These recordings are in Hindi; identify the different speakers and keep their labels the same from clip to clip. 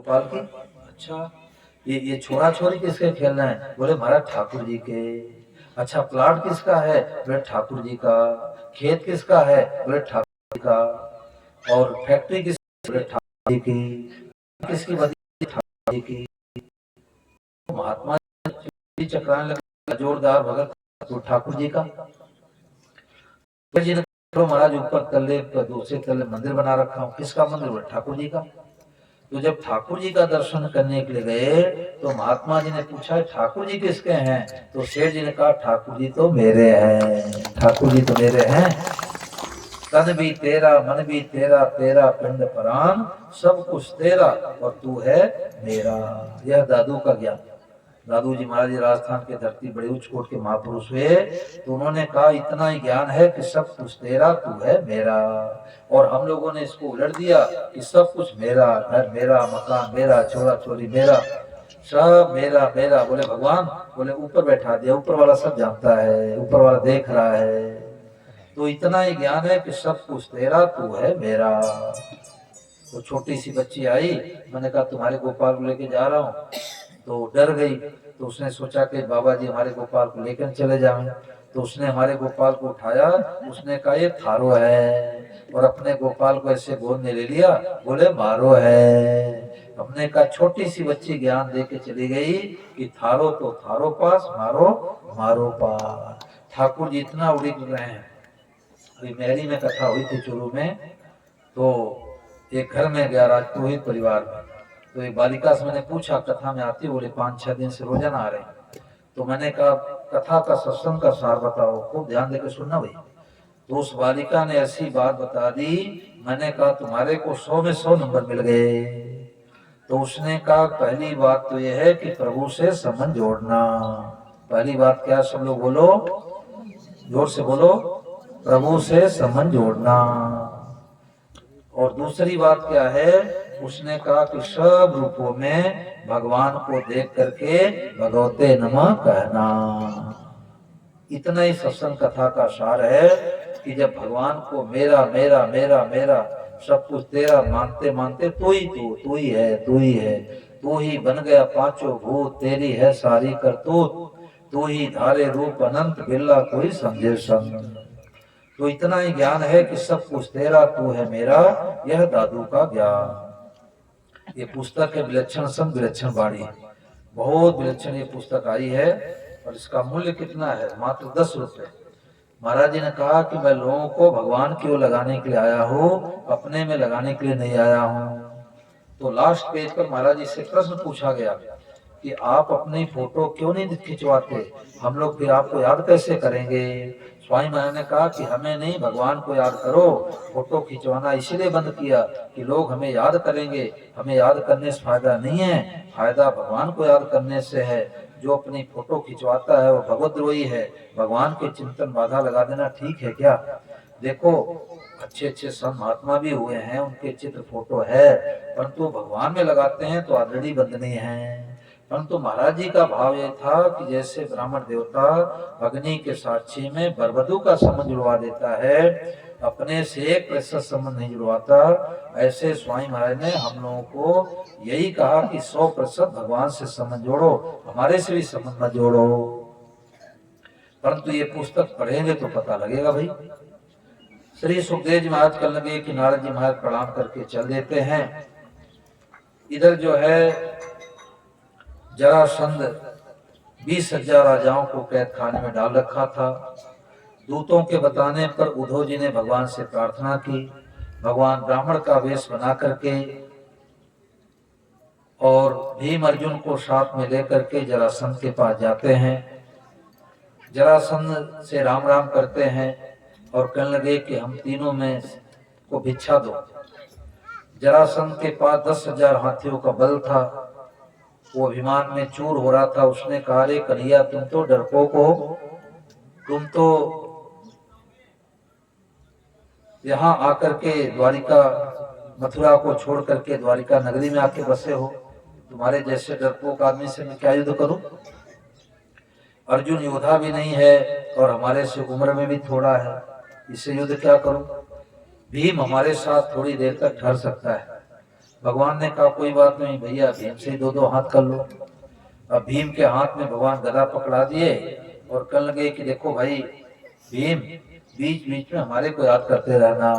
Speaker 1: गोपाल की। अच्छा, ये छोरा छोरी किसके खेलना है? बोले महाराज ठाकुर जी के। अच्छा, प्लाट किसका है? बोले ठाकुर जी का। खेत किसका है? बोले ठाकुर जी का। और फैक्ट्री किसकी? बोले ठाकुर जी की। किसकी बनी? ठाकुर जी की। महात्मा जी चक्राने लगे, जोरदार भगत तो ठाकुर जी का। जी ने महाराज ऊपर तल्ले दूसरे तल्ले मंदिर बना रखा हूँ। किसका मंदिर? बोले ठाकुर जी का। तो जब ठाकुर जी का दर्शन करने के लिए गए तो महात्मा जी ने पूछा ठाकुर जी किसके हैं? तो शेठ जी ने कहा ठाकुर जी तो मेरे हैं, ठाकुर जी तो मेरे हैं। तन भी तेरा, मन भी तेरा, तेरा पिंड प्राण सब कुछ तेरा और तू है मेरा। यह दादू का ज्ञान। दादू जी महाराज राजस्थान के धरती बड़े उच्च कोट के महापुरुष हुए, तो उन्होंने कहा इतना ही ज्ञान है कि सब कुछ तेरा, तू है मेरा। और हम लोगों ने इसको उलट दिया कि सब कुछ मेरा, घर मेरा, मकान मेरा, छोरा छोरी मेरा, सब मेरा मेरा। बोले भगवान, बोले ऊपर बैठा दिया, ऊपर वाला सब जानता है, ऊपर वाला देख रहा है। तो इतना ही ज्ञान है कि सब कुछ तेरा, तू है मेरा। तो छोटी सी बच्ची आई, मैंने कहा तुम्हारे गोपाल को लेके जा रहा हूँ, तो डर गई। तो उसने सोचा कि बाबा जी हमारे गोपाल को लेकर चले जाएं। तो उसने हमारे गोपाल को उठाया, उसने कहा ये थारो है, और अपने गोपाल को ऐसे गोद में ले लिया, बोले मारो है। हमने कहा छोटी सी बच्ची ज्ञान दे के चली गई कि थारो तो थारो पास, मारो मारो पास। ठाकुर जी इतना उड़िक रहे हैं। अभी मेहरी में कथा हुई थी चूरू में, तो एक घर में गया राजपुरोहित परिवार में। तो एक बालिका से मैंने पूछा कथा में आती? बोले 5-6 दिन से रोजाना आ रहे हैं। तो मैंने कहा कथा का सत्संग का सार बताओ, खूब ध्यान देकर सुनना भाई। तो उस बालिका ने ऐसी बात बता दी, मैंने कहा तुम्हारे को 100 में 100 नंबर मिल गए। तो उसने कहा पहली बात तो यह है कि प्रभु से संबंध जोड़ना। पहली बात क्या? सब लोग बोलो, जोर से बोलो, प्रभु से संबंध जोड़ना। और दूसरी बात क्या है? उसने कहा कि सब रूपों में भगवान को देख करके भगवते नमः कहना। इतना ही सत्संग कथा का सार है कि जब भगवान को मेरा मेरा मेरा मेरा सब कुछ तेरा मानते मानते तू ही तू ही है, तू ही है, तू ही बन गया पांचों भूत, तेरी है सारी करतूत, तू ही धारे रूप अनंत, बिरला कोई समझे संत। तो इतना ही ज्ञान है कि सब कुछ तेरा, तू है मेरा, यह दादू का ज्ञान। ये पुस्तक है विलक्षण संत विलक्षण वाणी, बहुत विलक्षण ये पुस्तक आई है। और इसका मूल्य कितना है? मात्र 10 रुपए। महाराज जी ने कहा कि मैं लोगों को भगवान की ओर लगाने के लिए आया हूँ, अपने में लगाने के लिए नहीं आया हूँ। तो लास्ट पेज पर महाराज जी से प्रश्न पूछा गया कि आप अपनी फोटो क्यों नहीं खिंचवाते, हम लोग फिर आपको याद कैसे करेंगे? स्वामी महाराज ने कहा कि हमें नहीं, भगवान को याद करो। फोटो खिंचवाना इसीलिए बंद किया कि लोग हमें याद करेंगे, हमें याद करने से फायदा नहीं है, फायदा भगवान को याद करने से है। जो अपनी फोटो खिंचवाता है वो भगवद्रोही है। भगवान के चिंतन बाधा लगा देना ठीक है क्या? देखो अच्छे अच्छे संत महात्मा भी हुए हैं, उनके चित्र फोटो है, परंतु भगवान में लगाते हैं तो ऑलरेडी बंदनीय है। परंतु महाराज जी का भाव ये था कि जैसे ब्राह्मण देवता अग्नि के साक्षी में बरबधु का संबंध जुड़वा देता है, अपने से एक प्रतिशत संबंध नहीं जुड़वाता, ऐसे स्वामी महाराज ने हम लोगों को यही कहा कि 100% भगवान से संबंध जोड़ो, हमारे से भी संबंध मत जोड़ो। परंतु ये पुस्तक पढ़ेंगे तो पता लगेगा भाई। श्री सुखदेव जी महाराज कल लगे कि नारद जी महाराज प्रणाम करके चल देते हैं। इधर जो है जरासंध 20,000 राजाओं को कैद खाने में डाल रखा था। दूतों के बताने पर उद्धव जी ने भगवान से प्रार्थना की। भगवान ब्राह्मण का वेश बना करके और भीम अर्जुन को साथ में लेकर के जरासंध के पास जाते हैं। जरासंध से राम राम करते हैं और कहने लगे कि हम तीनों में को भिक्षा दो। जरासंध के पास 10,000 हाथियों का बल था, वो अभिमान में चूर हो रहा था। उसने कहा रे कन्हैया, तुम तो डरपोक हो, तुम तो यहाँ आकर के द्वारिका मथुरा को छोड़ करके द्वारिका नगरी में आके बसे हो, तुम्हारे जैसे डरपोक आदमी से मैं क्या युद्ध करूं? अर्जुन योद्धा भी नहीं है और हमारे से उम्र में भी थोड़ा है, इससे युद्ध क्या करूं? भीम हमारे साथ थोड़ी देर तक ठहर सकता है, भगवान ने कहा कोई बात नहीं भैया, भीम से दो दो हाथ कर लो। अब भीम के हाथ में भगवान गदा पकड़ा दिए और कहने लगे कि देखो भाई भीम, बीच बीच में हमारे को याद करते रहना।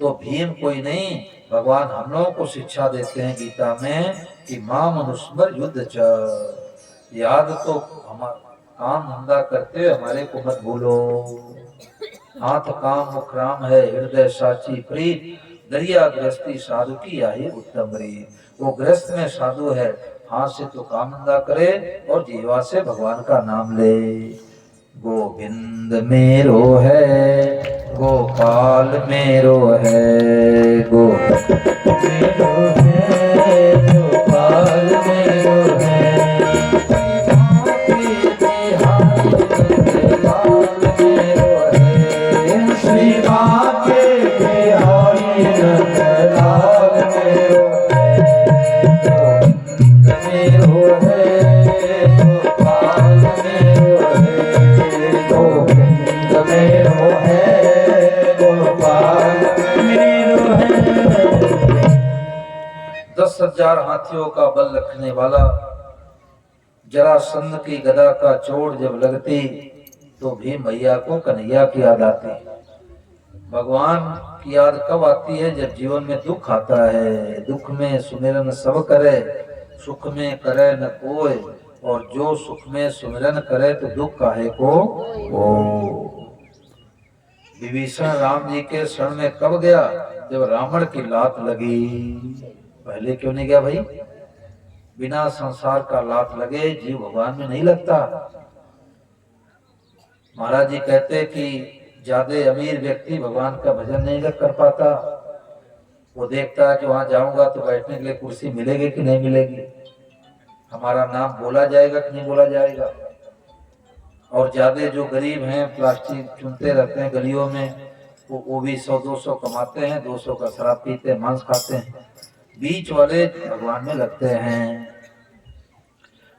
Speaker 1: तो भीम कोई नहीं, भगवान हम लोगों को शिक्षा देते हैं गीता में कि मां मनुस्मर युद्ध च, याद तो हमारा काम धंधा करते हुए हमारे को मत भूलो। हाथ काम मुख राम है, हृदय साची प्रीत, दरिया गृहस्थी साधु की आई उत्तम रीत। वो गृहस्थ में साधु है, हाथ से तो काम धंधा करे और जीवा से भगवान का नाम ले। गोविंद मेरो है, गोपाल मेरो है, गोविंद मेरो है, गोपाल मेरो है। हाथियों का बल रखने वाला, जरासंध की गदा का चोट जब लगती तो भीम भैया को कन्हैया की याद आती। भगवान की याद कब आती है? जब जीवन में दुख आता है। दुख में सुमिरन सब करे, सुख में करे न कोय, और जो सुख में सुमिरन करे तो दुख काहे को हो। विभीषण राम जी के शरण में कब गया? जब रावण की लात लगी। पहले क्यों नहीं गया भाई? बिना संसार का लात लगे जीव भगवान में नहीं लगता। महाराज जी कहते कि ज्यादा अमीर व्यक्ति भगवान का भजन नहीं कर पाता। वो देखता है कि वहां जाऊंगा तो बैठने के लिए कुर्सी मिलेगी कि नहीं मिलेगी, हमारा नाम बोला जाएगा कि नहीं बोला जाएगा। और ज्यादा जो गरीब हैं प्लास्टिक चुनते रहते हैं गलियों में, वो भी 100-200 कमाते हैं, 200 का शराब पीते हैं, मांस खाते हैं। बीच वाले भगवान में लगते हैं।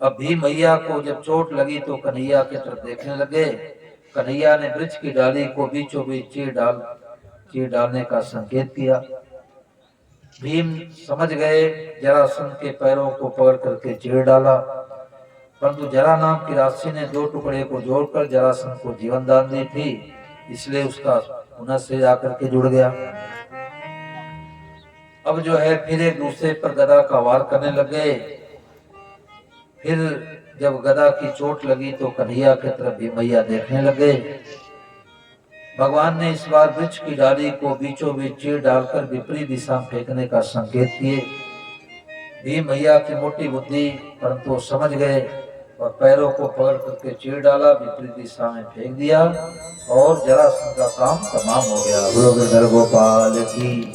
Speaker 1: अब भी मैया को जब चोट लगी तो कन्हैया की तरफ देखने लगे। कन्हैया ने वृक्ष की डाली को बीचों बीच चीर डालने का संकेत किया। भीम समझ गए, जरासंध के पैरों को पकड़ करके चीर डाला। परंतु जरा नाम की राशि ने 2 टुकड़े को जोड़कर जरासंध को जीवन दान दी थी, इसलिए उसका पुनः से जाकर के जुड़ गया। अब जो है फिर एक दूसरे पर गदा का वार करने लगे। फिर जब गदा की चोट लगी तो कन्हैया की तरफ भी मैया देखने लगे। भगवान ने इस बार वृक्ष की डाली को बीचों बीच चीर डालकर विपरीत दिशा में फेंकने का संकेत किए। भीम मैया की मोटी बुद्धि, परंतु समझ गए और पैरों को पकड़ करके चीर डाला, विपरीत दिशा में फेंक दिया और जरासंध का काम तमाम हो गया। गुरु गोपाल की।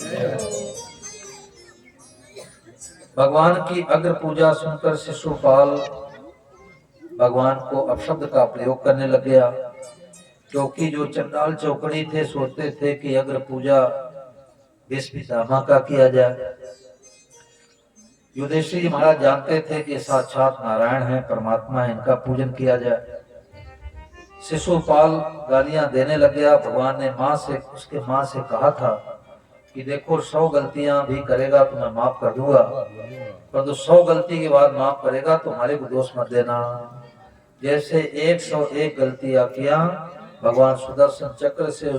Speaker 1: भगवान की अग्र पूजा सुनकर शिशुपाल भगवान को अपशब्द का प्रयोग करने लग गया, क्योंकि जो चंडाल चौकड़ी थे सोचते थे कि अग्र पूजा भीष्म पितामह का किया जाए। युधिष्ठिर जी महाराज जानते थे कि साक्षात नारायण है, परमात्मा है, इनका पूजन किया जाए। शिशुपाल गालियां देने लग गया। भगवान ने उसके माँ से कहा था कि देखो 100 गलतियां भी करेगा तो मैं माफ कर दूंगा, परंतु 100 गलती के बाद माफ करेगा तो हमारे को दोष मत देना। जैसे 101 गलतियां किया, भगवान सुदर्शन चक्र से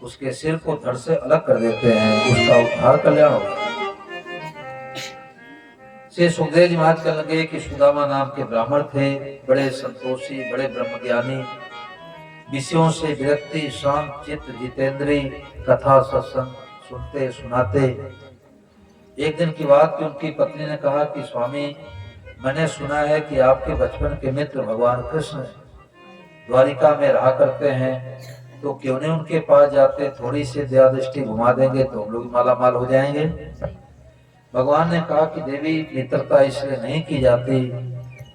Speaker 1: उसके सिर को धड़ से अलग कर देते हैं, उसका उद्धार कल्याण होगा। श्री सुखदेव जी महाराज कहने लगे कि सुदामा नाम के ब्राह्मण थे, बड़े संतोषी, बड़े ब्रह्मज्ञानी, विषयों से विरक्ति, शांत चित्त, जितेंद्री, कथा सत्संग सुनते सुनाते। एक दिन की बात कि उनकी पत्नी ने कहा कि स्वामी, मैंने सुना है कि आपके बचपन के मित्र भगवान कृष्ण द्वारिका में रहा करते हैं, तो क्यों नहीं उनके पास जाते, थोड़ी सी दया दृष्टि घुमा देंगे तो हम लोग मालामाल हो जाएंगे। भगवान ने कहा कि देवी, मित्रता इसलिए नहीं की जाती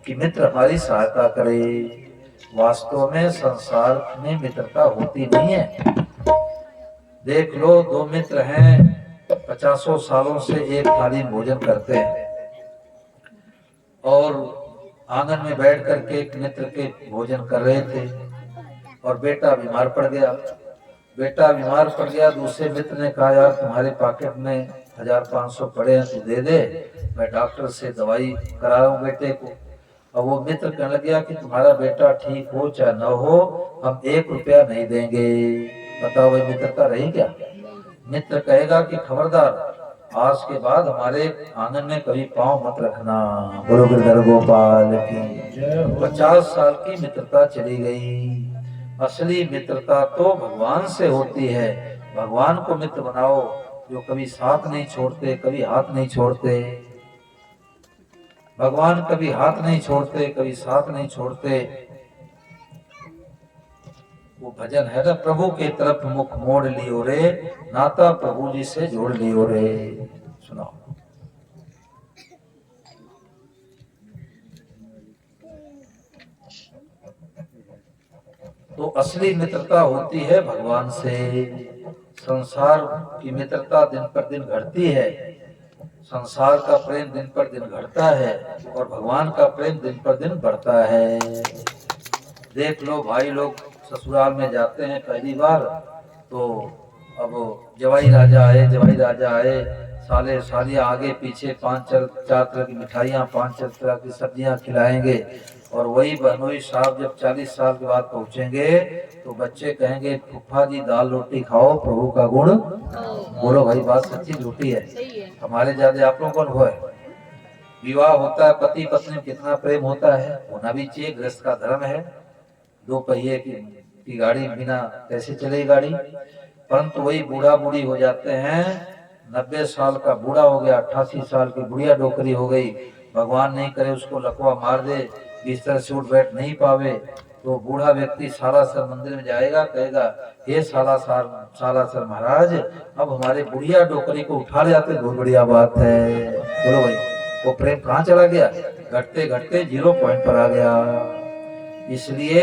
Speaker 1: कि मित्र हमारी सहायता करे, वास्तव में संसार में मित्रता होती नहीं है। देख लो, 2 मित्र हैं, 50 सालों से एक थाली भोजन करते हैं और आंगन में बैठ करके एक मित्र के भोजन कर रहे थे और बेटा बीमार पड़ गया। दूसरे मित्र ने कहा, यार तुम्हारे पॉकेट में 1500 पड़े हैं, तू दे दे, मैं डॉक्टर से दवाई करा रहा हूँ बेटे को। अब वो मित्र कहने लग गया कि तुम्हारा बेटा ठीक हो चाहे न हो, हम 1 रुपया नहीं देंगे। बताओ भाई मित्रता रही क्या? मित्र कहेगा कि खबरदार, आज के बाद हमारे आंगन में कभी पांव मत रखना। बोलो गिरधर गोपाल की। 50 साल की मित्रता चली गई। असली मित्रता तो भगवान से होती है। भगवान को मित्र बनाओ, जो कभी साथ नहीं छोड़ते, कभी हाथ नहीं छोड़ते। भगवान कभी हाथ नहीं छोड़ते, कभी साथ नहीं छोड़ते। वो भजन है ना, प्रभु के तरफ मुख मोड़ लियो रे, नाता प्रभु जी से जोड़ लियो रे। सुनाओ। तो असली मित्रता होती है भगवान से। संसार की मित्रता दिन पर दिन घटती है, संसार का प्रेम दिन पर दिन घटता है, और भगवान का प्रेम दिन पर दिन बढ़ता है। देख लो भाई लोग ससुराल में जाते हैं पहली बार, तो अब जवाई राजा आए, साले सालियाँ आगे पीछे 4 तरह की मिठाइयाँ, 5 तरह की सब्जियाँ खिलाएंगे। और वही बहनोई साहब जब 40 साल के बाद पहुँचेंगे तो बच्चे कहेंगे फूफा जी दाल रोटी खाओ, प्रभु का गुण। बोलो भाई, बात सच्ची झूठी है? हमारे ज्यादा आप लोगों को अनुभव है। विवाह होता है, पति पत्नी में कितना प्रेम होता है, होना भी चाहिए, गृहस्थ का धर्म है। 2 पहिए की गाड़ी बिना कैसे चलेगी गाड़ी? परंतु वही बूढ़ा बूढ़ी हो जाते हैं, 90 साल का बूढ़ा हो गया, 88 साल की बुढ़िया डोकरी हो गई, भगवान नहीं करे उसको लकवा मार दे, बिस्तर से उठ बैठ नहीं पावे, तो बूढ़ा व्यक्ति सालासर मंदिर में जाएगा, कहेगा हे सालासर महाराज, अब हमारे बुढ़िया डोकरी को उठा ले आते, बहुत बढ़िया बात है। बोलो भाई, वो प्रेम कहाँ चला गया? घटते घटते 0 पॉइंट पर आ गया। इसलिए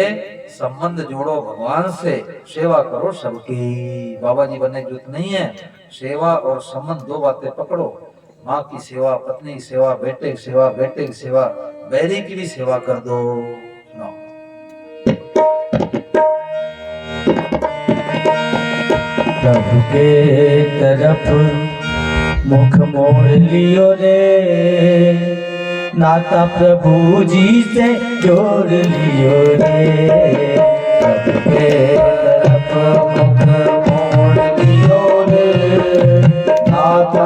Speaker 1: संबंध जोड़ो भगवान से, सेवा करो सबकी। बाबा जी बनने की जरूरत नहीं है। सेवा और संबंध 2 बातें पकड़ो। माँ की सेवा, पत्नी की सेवा, बेटे की सेवा, बेटे की सेवा, बैरी की भी सेवा कर दो। सुनाओ।
Speaker 2: प्रभु के तरफ मुख मोड़ लियो रे, नाता प्रभु जी से जोड़ लियो रे। प्रभु के तरफ मुख मोड़ लियो रे, नाता